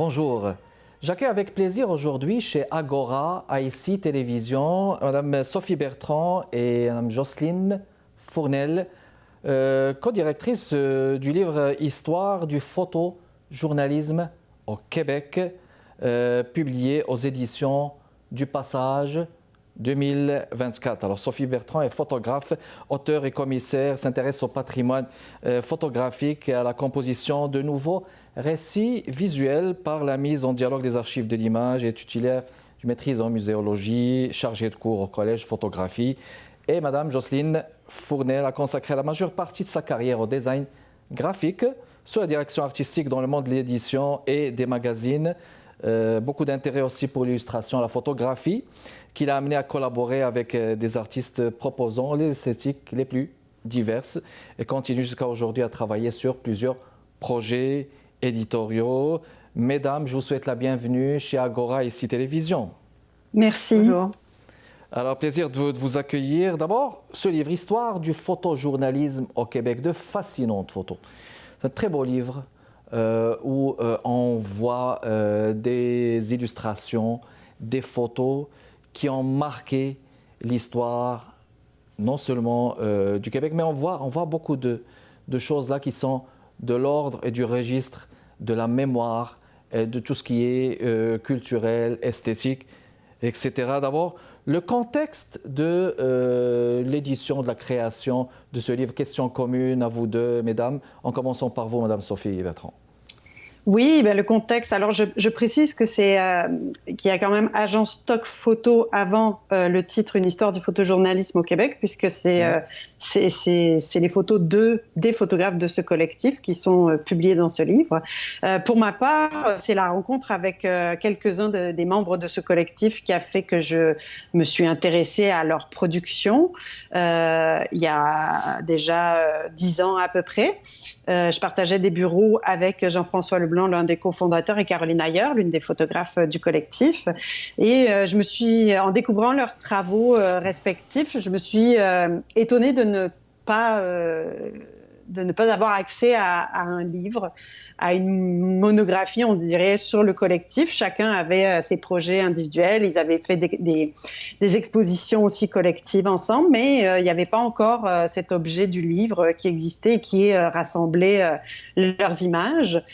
Bonjour. J'accueille avec plaisir aujourd'hui chez Agora, IC Télévision, Mme Sophie Bertrand et Mme Jocelyne Fournel, co-directrice du livre Histoire du photojournalisme au Québec, publié aux éditions du Passage 2024. Alors, Sophie Bertrand est photographe, auteure et commissaire, s'intéresse au patrimoine photographique et à la composition de nouveaux récits visuels par la mise en dialogue des archives de l'image et titulaire du maîtrise en muséologie, chargée de cours au collège photographie. Et Madame Jocelyne Fournel a consacré la majeure partie de sa carrière au design graphique, sous la direction artistique dans le monde de l'édition et des magazines. Beaucoup d'intérêt aussi pour l'illustration, la photographie, qui l'a amené à collaborer avec des artistes proposant les esthétiques les plus diverses et continue jusqu'à aujourd'hui à travailler sur plusieurs projets éditoriaux. Mesdames, je vous souhaite la bienvenue chez Agora IC Télévision. Merci. Bonjour. Alors, plaisir de vous accueillir. D'abord, ce livre, Histoire du photojournalisme au Québec, de fascinantes photos. C'est un très beau livre où on voit des illustrations, des photos qui ont marqué l'histoire, non seulement du Québec, mais on voit beaucoup de choses là qui sont de l'ordre et du registre de la mémoire, et de tout ce qui est culturel, esthétique, etc. D'abord, le contexte de l'édition, de la création de ce livre, Questions communes à vous deux, mesdames, en commençant par vous, Madame Sophie Bertrand. Oui, le contexte. Alors, je précise que qu'il y a quand même Agence Stock Photo avant le titre Une histoire du photojournalisme au Québec, puisque c'est les photos des photographes de ce collectif qui sont publiées dans ce livre. Pour ma part, c'est la rencontre avec quelques-uns des membres de ce collectif qui a fait que je me suis intéressée à leur production il y a déjà 10 ans à peu près. Je partageais des bureaux avec Jean-François Leblanc, l'un des cofondateurs, et Caroline Ayer, l'une des photographes du collectif. Et en découvrant leurs travaux respectifs, je me suis étonnée de ne pas avoir accès à un livre, à une monographie, on dirait, sur le collectif. Chacun avait ses projets individuels. Ils avaient fait des expositions aussi collectives ensemble, mais il n'y avait pas encore cet objet du livre qui existait et qui rassemblait leurs images.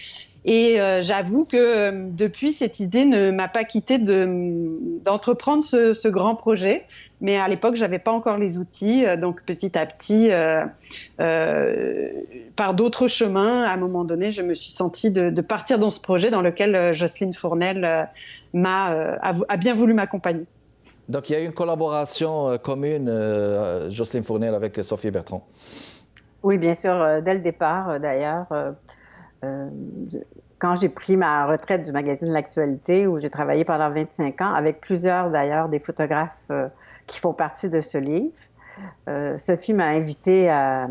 Et j'avoue que depuis, cette idée ne m'a pas quittée d'entreprendre ce grand projet. Mais à l'époque, je n'avais pas encore les outils. Donc, petit à petit, par d'autres chemins, à un moment donné, je me suis sentie de partir dans ce projet dans lequel Jocelyne Fournel a bien voulu m'accompagner. Donc, il y a eu une collaboration commune, Jocelyne Fournel, avec Sophie Bertrand. Oui, bien sûr, dès le départ, d'ailleurs. Quand j'ai pris ma retraite du magazine L'Actualité, où j'ai travaillé pendant 25 ans, avec plusieurs d'ailleurs des photographes qui font partie de ce livre, Sophie m'a invitée à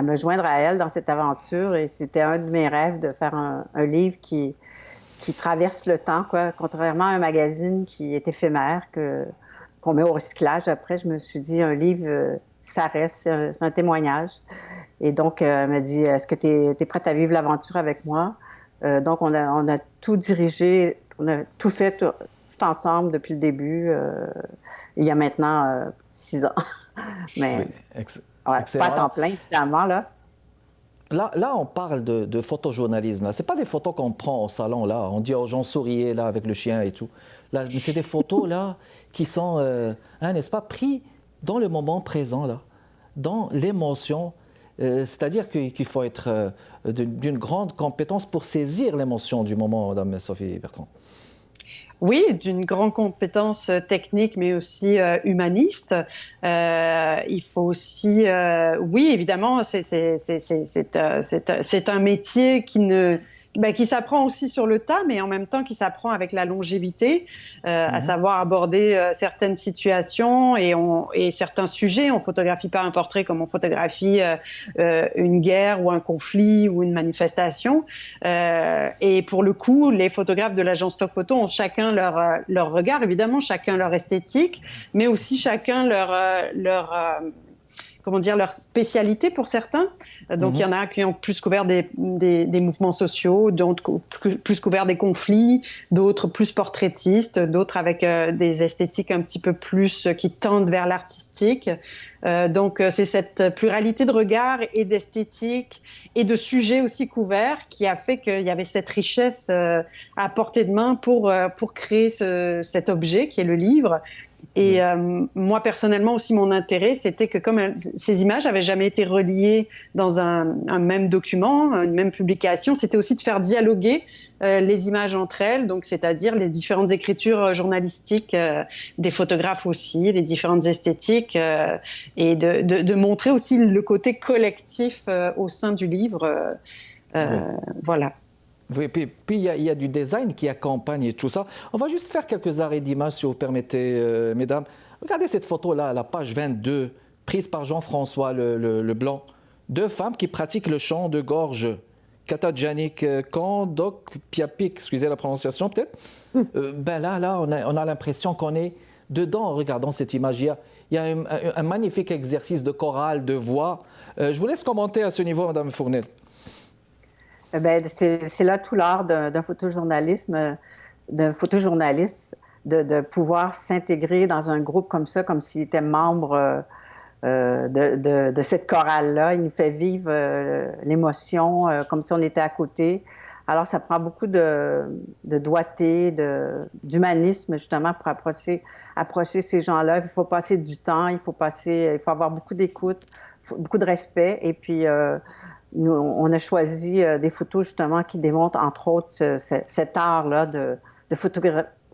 me joindre à elle dans cette aventure, et c'était un de mes rêves de faire un livre qui traverse le temps, quoi. Contrairement à un magazine qui est éphémère, qu'on met au recyclage après. Je me suis dit, un livre, ça reste, c'est un témoignage. Et donc, elle m'a dit, est-ce que tu es prête à vivre l'aventure avec moi? Donc, on a tout dirigé, on a tout fait tout ensemble depuis le début, il y a maintenant 6 ans. Mais oui, pas à temps plein, évidemment, là. Là, on parle de photojournalisme. Ce n'est pas des photos qu'on prend au salon, là. On dit aux gens, souriez, là, avec le chien et tout. Là, c'est des photos, là, qui sont, n'est-ce pas, pris dans le moment présent, là, dans l'émotion. C'est-à-dire qu'il faut être d'une grande compétence pour saisir l'émotion du moment, Madame Sophie Bertrand. Oui, d'une grande compétence technique, mais aussi humaniste. Il faut aussi, oui, évidemment, c'est un métier qui s'apprend aussi sur le tas, mais en même temps qui s'apprend avec la longévité, à savoir aborder certaines situations et certains sujets. On photographie pas un portrait comme on photographie une guerre ou un conflit ou une manifestation. Et pour le coup, les photographes de l'agence Stock Photo ont chacun leur regard, évidemment, chacun leur esthétique, mais aussi chacun leur comment dire, leur spécialité pour certains. Donc, il y en a qui ont plus couvert des mouvements sociaux, d'autres plus couvert des conflits, d'autres plus portraitistes, d'autres avec des esthétiques un petit peu plus qui tendent vers l'artistique. Donc, c'est cette pluralité de regards et d'esthétiques et de sujets aussi couverts qui a fait qu'il y avait cette richesse à portée de main pour créer cet objet qui est le livre. Et moi, personnellement, aussi, mon intérêt, c'était que comme ces images n'avaient jamais été reliées dans un même document, une même publication, c'était aussi de faire dialoguer les images entre elles, donc c'est-à-dire les différentes écritures journalistiques des photographes aussi, les différentes esthétiques, et de montrer aussi le côté collectif au sein du livre. Voilà. Oui, puis il y a du design qui accompagne tout ça. On va juste faire quelques arrêts d'image, si vous permettez, mesdames. Regardez cette photo-là, à la page 22, prise par Jean-François Leblanc. Deux femmes qui pratiquent le chant de gorge. Katajanik Kandok Piapik, excusez la prononciation peut-être. Ben là, on a l'impression qu'on est dedans en regardant cette image. Il y a un magnifique exercice de chorale, de voix. Je vous laisse commenter à ce niveau, Madame Fournel. Ben, c'est là tout l'art d'un photojournaliste de pouvoir s'intégrer dans un groupe comme ça, comme s'il était membre de cette chorale-là. Il nous fait vivre l'émotion comme si on était à côté. Alors, ça prend beaucoup de doigté, d'humanisme, justement, pour approcher ces gens-là. Il faut passer du temps, il faut avoir beaucoup d'écoute, beaucoup de respect. Et puis, nous, on a choisi des photos, justement, qui démontrent, entre autres, cet art-là de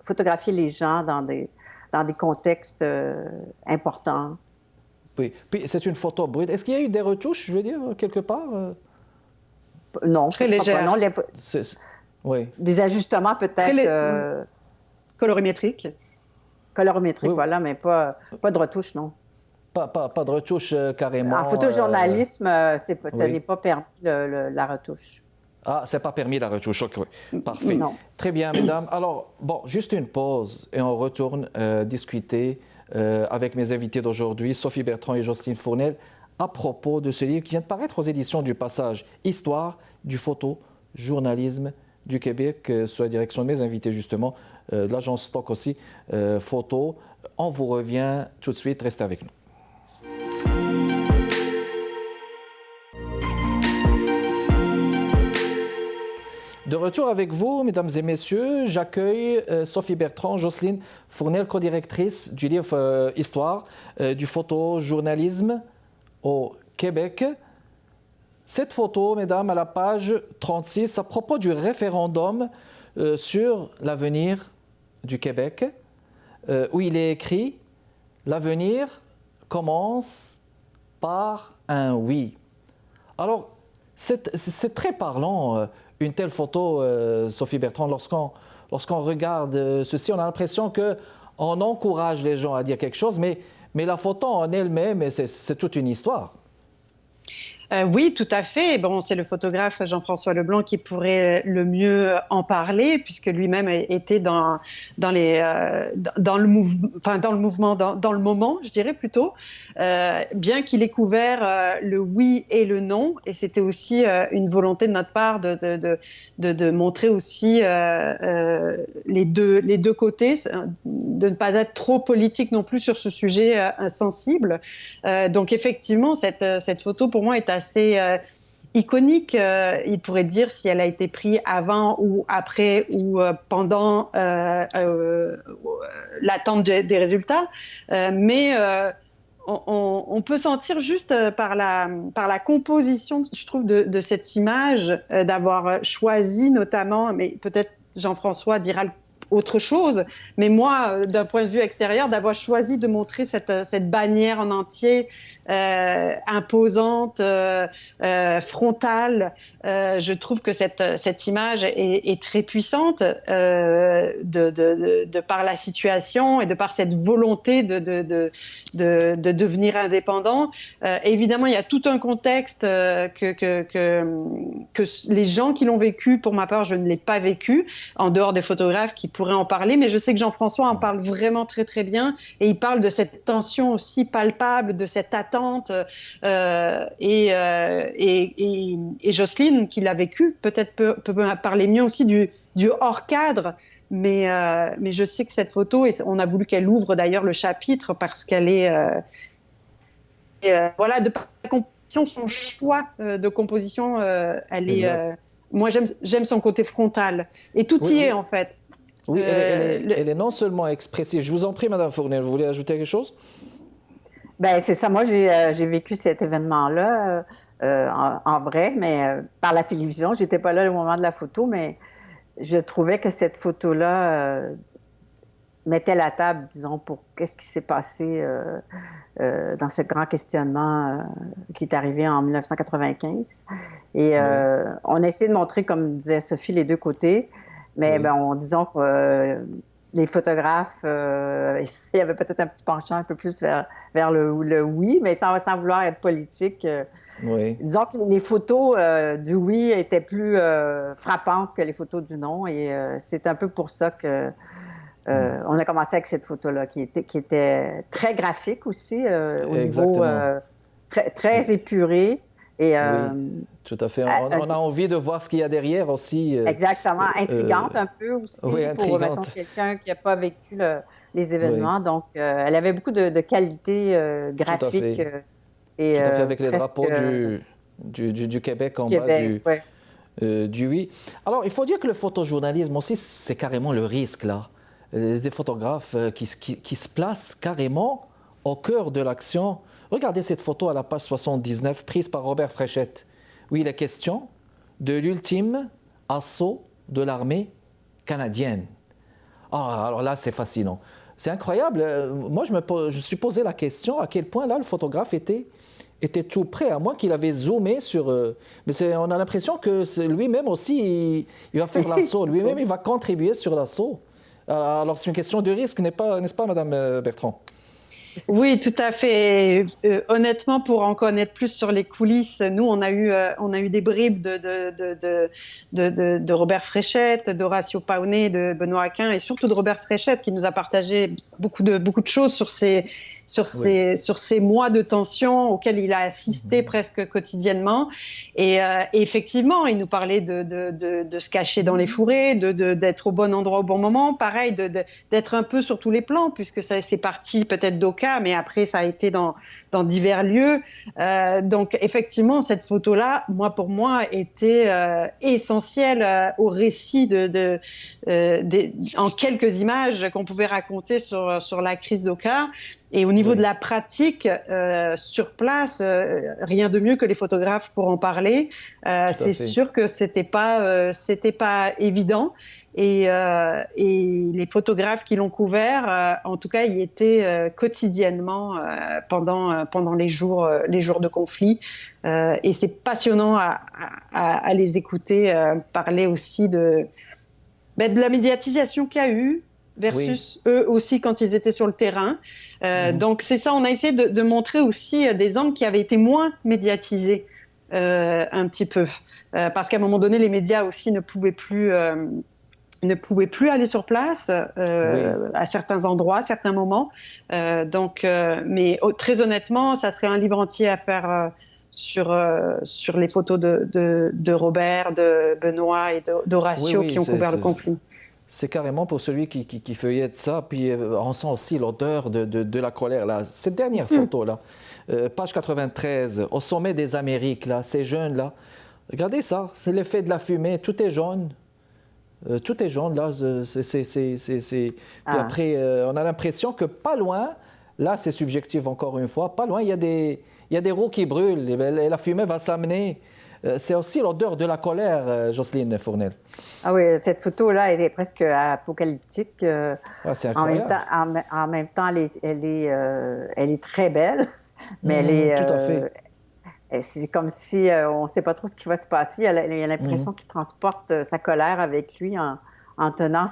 photographier les gens dans des contextes importants. Oui, puis c'est une photo brute. Est-ce qu'il y a eu des retouches, je veux dire, quelque part? Non, très légère. Non, oui. Des ajustements peut-être... Colorimétriques. Colorimétriques, oui. Voilà, mais pas de retouches, non. Pas de retouche carrément. En photojournalisme, ça n'est pas permis la retouche. Ah, c'est pas permis la retouche, ok. Parfait. Non. Très bien, mesdames. Alors, bon, juste une pause et on retourne discuter avec mes invités d'aujourd'hui, Sophie Bertrand et Jocelyne Fournel, à propos de ce livre qui vient de paraître aux éditions du Passage, Histoire du photojournalisme du Québec, sous la direction de mes invités justement, de l'agence Stock aussi, photo. On vous revient tout de suite, restez avec nous. De retour avec vous, mesdames et messieurs, j'accueille Sophie Bertrand, Jocelyne Fournel, co-directrice du livre Histoire du photojournalisme au Québec. Cette photo, mesdames, à la page 36, à propos du référendum sur l'avenir du Québec, où il est écrit « L'avenir commence par un oui ». Alors, c'est très parlant, une telle photo, Sophie Bertrand, lorsqu'on regarde ceci, on a l'impression qu'on encourage les gens à dire quelque chose, mais la photo en elle-même, c'est toute une histoire. Oui, tout à fait. Bon, c'est le photographe Jean-François Leblanc qui pourrait le mieux en parler, puisque lui-même était dans le moment, je dirais plutôt, bien qu'il ait couvert le oui et le non. Et c'était aussi une volonté de notre part de montrer aussi les deux côtés, de ne pas être trop politique non plus sur ce sujet sensible. Donc effectivement, cette photo pour moi est assez iconique. Il pourrait dire si elle a été prise avant ou après ou pendant l'attente des résultats. Mais on peut sentir juste par la composition, je trouve, de cette image, d'avoir choisi notamment, mais peut-être Jean-François dira autre chose, mais moi, d'un point de vue extérieur, d'avoir choisi de montrer cette bannière en entier, imposante, frontale. Je trouve que cette image est très puissante de par la situation et de par cette volonté de devenir indépendant. Évidemment, il y a tout un contexte que les gens qui l'ont vécu, pour ma part, je ne l'ai pas vécu, en dehors des photographes qui pourrait en parler, mais je sais que Jean-François en parle vraiment très très bien, et il parle de cette tension aussi palpable, de cette attente, et Jocelyne, qui l'a vécu, peut-être peut parler mieux aussi du hors cadre, mais je sais que cette photo, et on a voulu qu'elle ouvre d'ailleurs le chapitre parce qu'elle est, voilà, de par la composition, son choix de composition, elle est, moi j'aime son côté frontal, et tout y est en fait. Oui, elle est non seulement expressive. Je vous en prie, Madame Fournel, vous voulez ajouter quelque chose? Ben c'est ça. Moi, j'ai vécu cet événement-là en vrai, mais par la télévision. J'étais pas là au moment de la photo, mais je trouvais que cette photo-là mettait la table, disons, pour qu'est-ce qui s'est passé dans ce grand questionnement qui est arrivé en 1995. Et on a essayé de montrer, comme disait Sophie, les deux côtés, mais disons que les photographes, il y avait peut-être un petit penchant un peu plus vers le oui, mais sans vouloir être politique. Disons que les photos du oui étaient plus frappantes que les photos du non, et c'est un peu pour ça que on a commencé avec cette photo-là, qui était très graphique aussi, au niveau très épuré. Et, oui, tout à fait. On a envie de voir ce qu'il y a derrière aussi. Exactement. Intrigante un peu aussi, pour, mettons, quelqu'un qui n'a pas vécu les événements. Oui. Donc, elle avait beaucoup de qualités graphiques. Tout à fait, avec les drapeaux du Québec en bas du oui. Alors, il faut dire que le photojournalisme aussi, c'est carrément le risque, là. Des photographes qui se placent carrément au cœur de l'action. Regardez cette photo à la page 79, prise par Robert Fréchette, où il est question de l'ultime assaut de l'armée canadienne. Alors là, c'est fascinant. C'est incroyable. Moi, je me suis posé la question à quel point là, le photographe était tout près, à moins qu'il avait zoomé sur... mais on a l'impression que lui-même aussi, il va faire l'assaut. Lui-même, il va contribuer sur l'assaut. Alors, c'est une question de risque, n'est-ce pas, Madame Bertrand? Oui, tout à fait. Honnêtement, pour en connaître plus sur les coulisses, nous, on a eu des bribes de Robert Fréchette, d'Horacio Paonet, de Benoît Aquin, et surtout de Robert Fréchette, qui nous a partagé beaucoup de choses sur ces mois de tension auxquels il a assisté presque quotidiennement. Et effectivement, il nous parlait de se cacher dans les fourrés, d'être au bon endroit au bon moment, pareil, d'être un peu sur tous les plans, puisque c'est parti peut-être d'Oka, mais après ça a été dans divers lieux. Donc effectivement, cette photo-là, pour moi, était essentielle au récit en quelques images qu'on pouvait raconter sur la crise d'Oka. Et au niveau de la pratique, sur place, rien de mieux que les photographes pour en parler. C'est sûr que c'était pas évident. Et les photographes qui l'ont couvert, en tout cas, y étaient quotidiennement pendant les jours de conflit. Et c'est passionnant à les écouter parler aussi de la médiatisation qu'il y a eu versus eux aussi quand ils étaient sur le terrain. Donc c'est ça, on a essayé de montrer aussi des angles qui avaient été moins médiatisés un petit peu. Parce qu'à un moment donné, les médias aussi ne pouvaient plus aller sur place à certains endroits, à certains moments. Mais très honnêtement, ça serait un livre entier à faire sur les photos de Robert, de Benoît et d'Horacio qui ont couvert le conflit. C'est carrément pour celui qui feuillette ça, puis on sent aussi l'odeur de la colère. Là. Cette dernière photo-là, page 93, au sommet des Amériques, là, ces jeunes-là, regardez ça, c'est l'effet de la fumée, tout est jaune. Tout est jaune, là. Puis après, on a l'impression que pas loin, là, c'est subjectif encore une fois, pas loin, il y a des roues qui brûlent et la fumée va s'amener. C'est aussi l'odeur de la colère, Jocelyne Fournel. Ah oui, cette photo-là, elle est presque apocalyptique. C'est incroyable. En même temps, elle est très belle, mais elle est... tout à fait. C'est comme si on ne sait pas trop ce qui va se passer. Il a l'impression qu'il transporte sa colère avec lui en tenant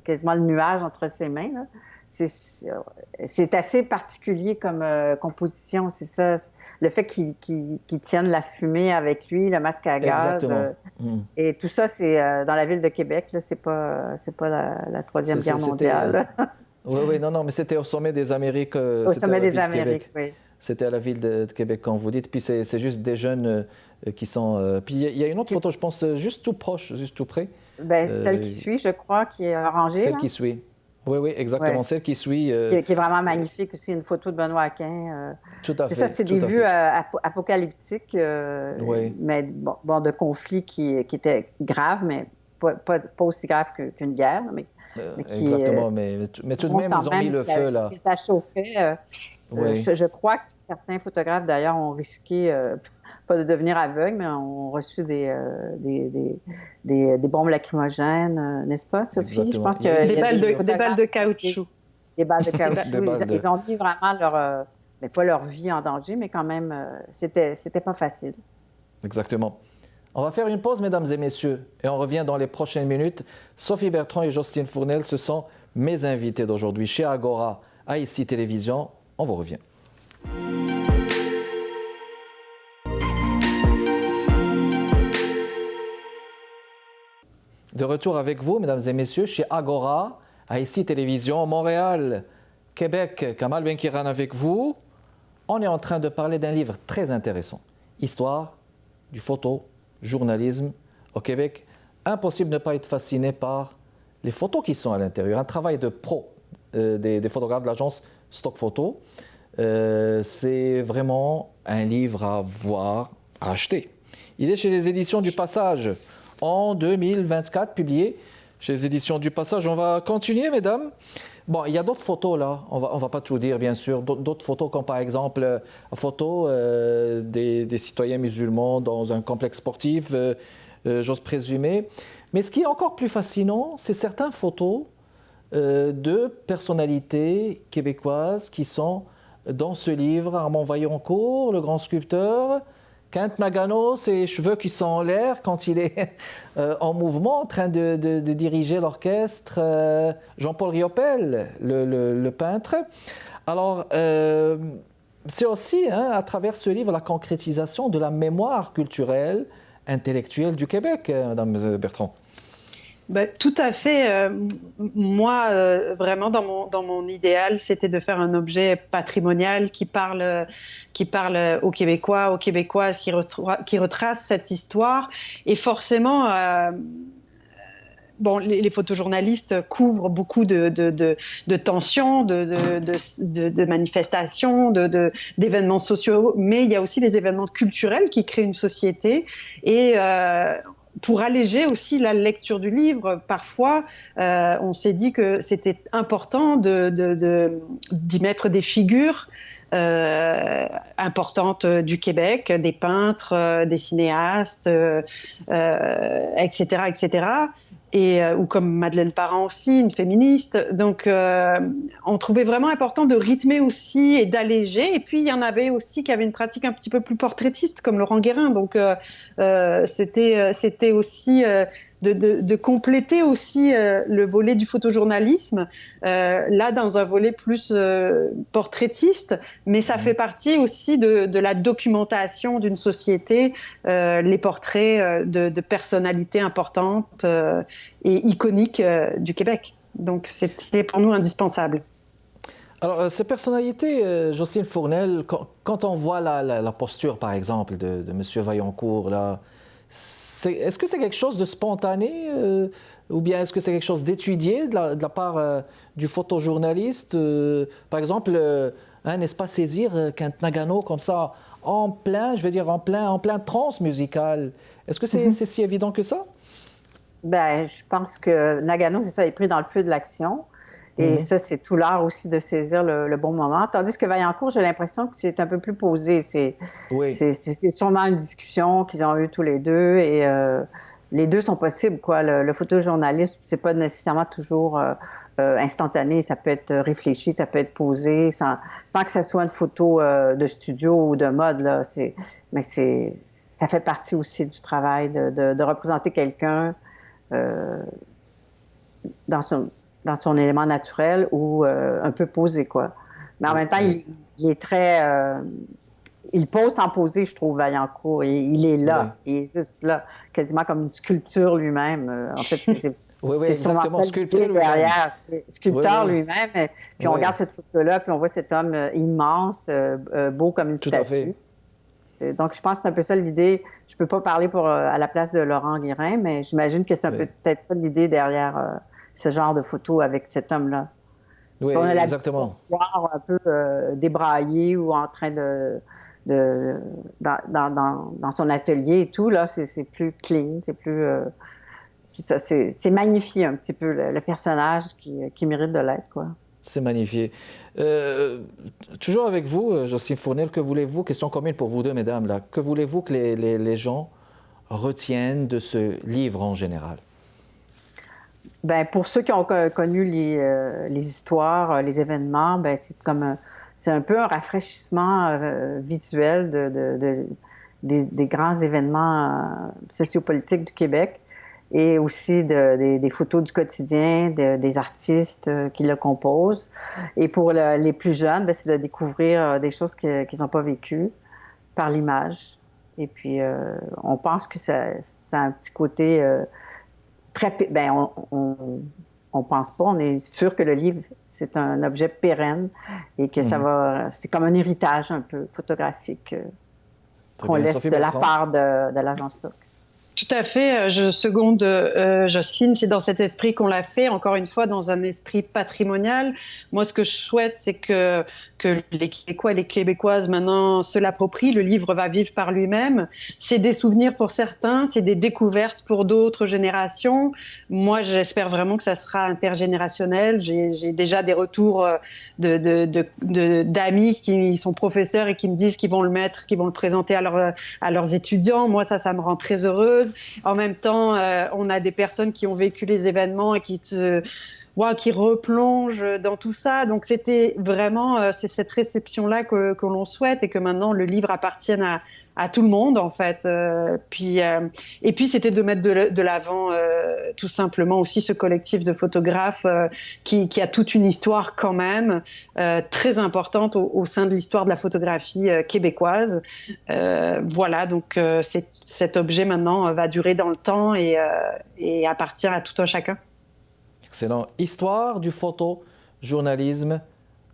quasiment le nuage entre ses mains. Là. c'est assez particulier comme composition, c'est ça. Le fait qu'il tienne la fumée avec lui, le masque à gaz. Et tout ça, c'est dans la ville de Québec, là, c'est pas la Troisième Guerre mondiale. Oui, non, mais c'était au sommet des Amériques. Au sommet des Amériques, oui. C'était à la ville de Québec, quand vous dites. Puis c'est juste des jeunes qui sont... Puis il y a une autre photo, je pense, juste tout proche, juste tout près. Bien, celle qui suit, je crois, qui est orangée. Celle qui suit. Oui, exactement. Ouais. Celle qui suit. Qui est vraiment magnifique aussi, une photo de Benoît Aquin. Tout à fait. C'est ça, c'est des vues apocalyptiques, mais bon, de conflits qui étaient graves, mais pas aussi graves qu'une guerre. Mais qui, exactement, mais tout de même, ils ont mis le feu là. Que ça chauffait. Je crois que certains photographes, d'ailleurs, ont risqué, pas de devenir aveugles, mais ont reçu des bombes lacrymogènes, n'est-ce pas, Sophie? Exactement. Je pense que des balles de caoutchouc. Des balles de caoutchouc. Ils ont mis vraiment leur... mais pas leur vie en danger, mais quand même, c'était pas facile. Exactement. On va faire une pause, mesdames et messieurs, et on revient dans les prochaines minutes. Sophie Bertrand et Jocelyne Fournel, ce sont mes invités d'aujourd'hui chez Agora, à ICI Télévision. On vous revient. De retour avec vous, mesdames et messieurs, chez Agora, à ICI Télévision, Montréal, Québec. Kamal Benkiran avec vous. On est en train de parler d'un livre très intéressant. Histoire du photojournalisme au Québec. Impossible de ne pas être fasciné par les photos qui sont à l'intérieur. Un travail de pro des photographes de l'agence Stock Photo. C'est vraiment un livre à voir, à acheter. Il est chez les éditions du Passage en 2024, publié chez les éditions du Passage. On va continuer, mesdames. Bon, il y a d'autres photos là, on va pas tout dire bien sûr, d'autres photos comme par exemple la photo des citoyens musulmans dans un complexe sportif, j'ose présumer. Mais ce qui est encore plus fascinant, c'est certaines photos de personnalités québécoises qui sont dans ce livre. Armand Vaillancourt, le grand sculpteur, Kent Nagano, ses cheveux qui sont en l'air quand il est en mouvement, en train de diriger l'orchestre. Jean-Paul Riopel, le peintre. Alors, c'est aussi, à travers ce livre, la concrétisation de la mémoire culturelle, intellectuelle du Québec, Madame Bertrand. Ben, tout à fait. Moi, vraiment, dans mon idéal, c'était de faire un objet patrimonial qui parle aux Québécois, aux Québécoises, qui retrace cette histoire. Et forcément, bon, les photojournalistes couvrent beaucoup de tensions, de manifestations, d'événements sociaux, mais il y a aussi des événements culturels qui créent une société. Et pour alléger aussi la lecture du livre, parfois, on s'est dit que c'était important d'y mettre des figures importantes du Québec, des peintres, des cinéastes, etc., etc. Ou comme Madeleine Parent aussi, une féministe. Donc, on trouvait vraiment important de rythmer aussi et d'alléger. Et puis, il y en avait aussi qui avaient une pratique un petit peu plus portraitiste, comme Laurent Guérin. Donc, c'était aussi de compléter aussi le volet du photojournalisme, là, dans un volet plus portraitiste. Mais ça fait partie aussi de la documentation d'une société, les portraits de personnalités importantes et iconiques du Québec. Donc, c'était pour nous indispensable. Alors, ces personnalités, Jocelyne Fournel, quand on voit la posture, par exemple, de M. Vaillancourt, là, est-ce que c'est quelque chose de spontané ou bien est-ce que c'est quelque chose d'étudié de la part du photojournaliste? Par exemple, n'est-ce pas saisir Kent Nagano comme ça, en plein transe musicale? Est-ce que c'est si évident que ça? Ben, je pense que Nagano, c'est ça, est pris dans le feu de l'action. Et ça, c'est tout l'art aussi de saisir le bon moment. Tandis que Vaillancourt, j'ai l'impression que c'est un peu plus posé. C'est sûrement une discussion qu'ils ont eue tous les deux. Et les deux sont possibles, quoi. Le photojournalisme, c'est pas nécessairement toujours instantané. Ça peut être réfléchi, ça peut être posé, sans que ça soit une photo de studio ou de mode, là. Mais ça fait partie aussi du travail de représenter quelqu'un dans dans son élément naturel ou un peu posé, quoi. Mais en même temps, il est très... il pose sans poser, je trouve, Vaillancourt. Il est là. Il est juste là, quasiment comme une sculpture lui-même. En fait, c'est exactement. Sculpteur derrière. C'est sculpteur lui-même. Puis on Oui. regarde cette photo-là, puis on voit cet homme immense, beau comme une Tout à statue. fait. Donc, je pense que c'est un peu ça l'idée. Je ne peux pas parler à la place de Laurent Guérin, mais j'imagine que c'est peut-être ça l'idée derrière ce genre de photo avec cet homme-là. Oui, on a exactement. De voir un peu débraillé ou en train dans son atelier et tout, là, c'est plus clean, c'est plus... c'est magnifié un petit peu le personnage qui mérite de l'être, quoi. C'est magnifié. Toujours avec vous, Jocelyne Fournel, que voulez-vous, question commune pour vous deux, mesdames, là, que voulez-vous que les gens retiennent de ce livre en général? Ben, pour ceux qui ont connu les histoires, les événements, ben, c'est un peu un rafraîchissement visuel des grands événements sociopolitiques du Québec et aussi des photos du quotidien des artistes qui le composent. Et pour les plus jeunes, ben, c'est de découvrir des choses qu'ils n'ont pas vécues par l'image. Et puis, on pense que ça a un petit côté... Ben, on pense pas, on est sûr que le livre, c'est un objet pérenne et que c'est comme un héritage un peu photographique qu'on laisse de la part de l'agence Stock. Tout à fait, je seconde Jocelyne, c'est dans cet esprit qu'on l'a fait, encore une fois, dans un esprit patrimonial. Moi, ce que je souhaite, c'est que les Québécois et les Québécoises maintenant se l'approprient. Le livre va vivre par lui-même. C'est des souvenirs pour certains, c'est des découvertes pour d'autres générations. Moi, j'espère vraiment que ça sera intergénérationnel. J'ai déjà des retours d'amis qui sont professeurs et qui me disent qu'ils vont le présenter à leurs étudiants. Moi, ça me rend très heureuse. En même temps, on a des personnes qui ont vécu les événements et qui replongent dans tout ça. Donc, c'était vraiment c'est cette réception-là que l'on souhaite et que maintenant le livre appartienne à tout le monde, en fait. Et puis, c'était de mettre de l'avant tout simplement aussi ce collectif de photographes qui a toute une histoire quand même très importante au sein de l'histoire de la photographie québécoise. Voilà, donc cet objet maintenant va durer dans le temps et appartient à tout un chacun. Excellent. Histoire du photojournalisme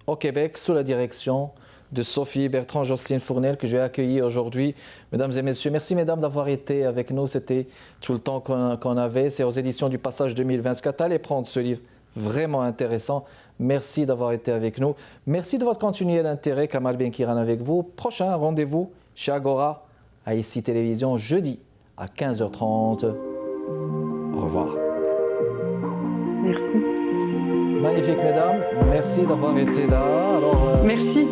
au Québec sous la direction de Sophie Bertrand, Jocelyne Fournel, que j'ai accueilli aujourd'hui. Mesdames et messieurs, merci mesdames d'avoir été avec nous. C'était tout le temps qu'on avait. C'est aux éditions du Passage 2024. Allez prendre ce livre vraiment intéressant. Merci d'avoir été avec nous. Merci de votre continuel intérêt. Kamal Benkiran avec vous. Prochain rendez-vous chez Agora, à ICI Télévision, jeudi à 15h30. Au revoir. Merci. Magnifique, mesdames. Merci d'avoir été là. Merci.